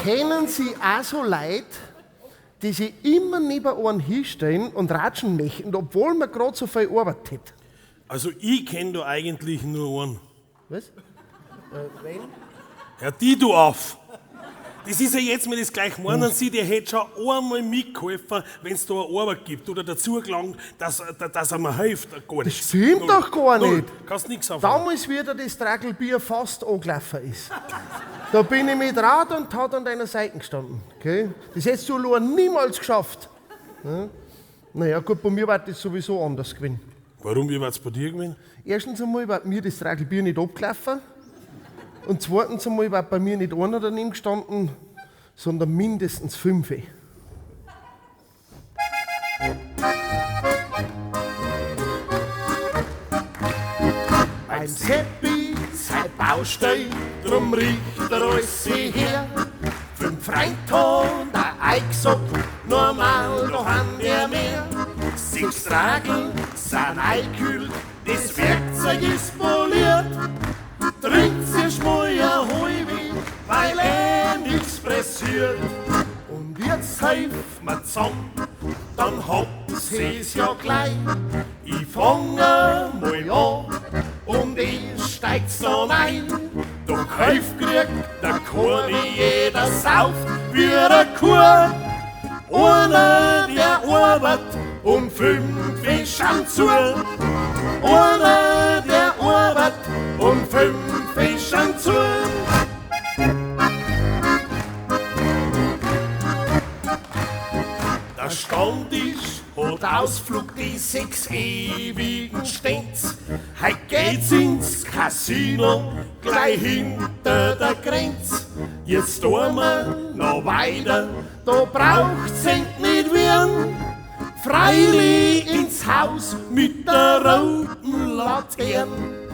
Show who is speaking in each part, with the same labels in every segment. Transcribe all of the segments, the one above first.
Speaker 1: kennen Sie auch so Leute, die sich immer neben einen hinstellen und ratschen möchten, obwohl man gerade so viel Arbeit hat?
Speaker 2: Also ich kenn da eigentlich nur einen.
Speaker 1: Was? Wen?
Speaker 2: Hör die du auf! Das ist ja jetzt mal das gleich meinen Sie, der hätte schon einmal mitgeholfen, wenn es da eine Arbeit gibt oder dazu gelangt, dass er mir hilft. Gar
Speaker 1: Das stimmt doch gar nicht.
Speaker 2: Kannst nichts aufhören.
Speaker 1: Damals, wie da das Tragelbier fast angelaufen ist, da bin ich mit Rat und Tat an deiner Seite gestanden. Okay? Das hättest du allein niemals geschafft. Ja? Naja, gut, bei mir war das sowieso anders gewesen.
Speaker 2: Warum, wie war's bei dir gewesen?
Speaker 1: Erstens einmal war mir das Tragelbier nicht abgelaufen. Und zweitens einmal war bei mir nicht einer daneben gestanden, sondern mindestens 5. Ein Seppi, sein Baustell, drum riecht er alles her. 5 Freund hat er eingesagt, normal, da haben wir mehr. 6 Tragel sind eingekühlt, das Werkzeug ist poliert. Trinkt sich mal ein Halbi, weil nichts pressiert. Und jetzt helfen wir zusammen, dann habt ihr's ja gleich. Ich fange mal an und ich steig's dann ein. Doch Hilfe kriegt der Korni, jeder sauft wie eine Kuh. Einer, der arbeitet und 5 schauen zu. Einer, der arbeitet und 5 schauen zu. Der Stammtisch hat Ausflug, die 6 ewigen Stents. Heut geht's ins Casino, gleich hinter der Grenz. Jetzt tun wir noch weiter, da braucht's nicht werden. Freilich ins Haus mit der roten Laterne.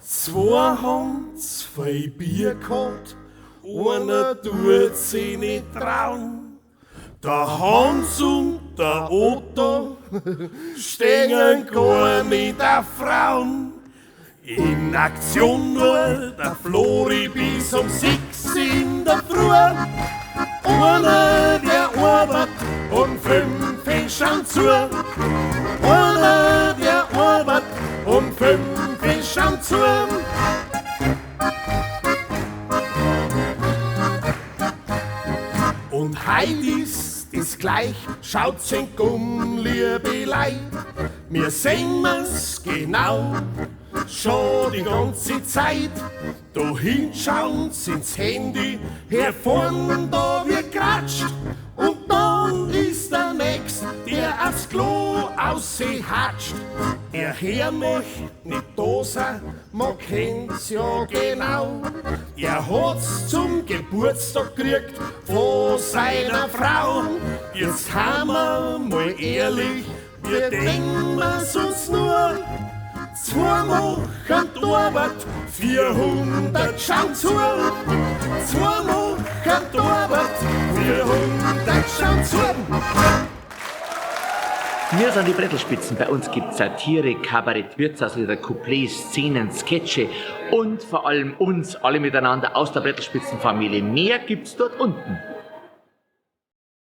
Speaker 1: 2 haben 2 Bier gehabt, einer tut sich nicht trauen. Der Hans und der Otto stehen gar nicht auf Frauen. In Aktion nur der Flori bis um 6 in der Früh. Einer, der arbeitet und 5 schauen zu. Einer, der arbeitet und 5 schauen zu. Und heut ist das gleich, schaut's in liebe Leid. Wir sehen es genau, schon die ganze Zeit. Da hinschauen's ins Handy, hier vorn da wird geratscht. Und dann ist der Nächste, der aufs Klo aussehatscht. Er hier möcht nicht da sein, man kennt's ja genau. Er hat's zum Geburtstag gekriegt von seiner Frau. Jetzt haben wir mal ehrlich, wir denken uns nur. 2 machen die Arbeit, 400 schauen zu. 2 machen die Arbeit, 400 schauen zu.
Speaker 3: Wir sind die Brettelspitzen. Bei uns gibt es Satire, Kabarett, Wirtshauslieder, Couplets, Szenen, Sketche und vor allem uns alle miteinander aus der Brettelspitzenfamilie. Mehr gibt's dort unten.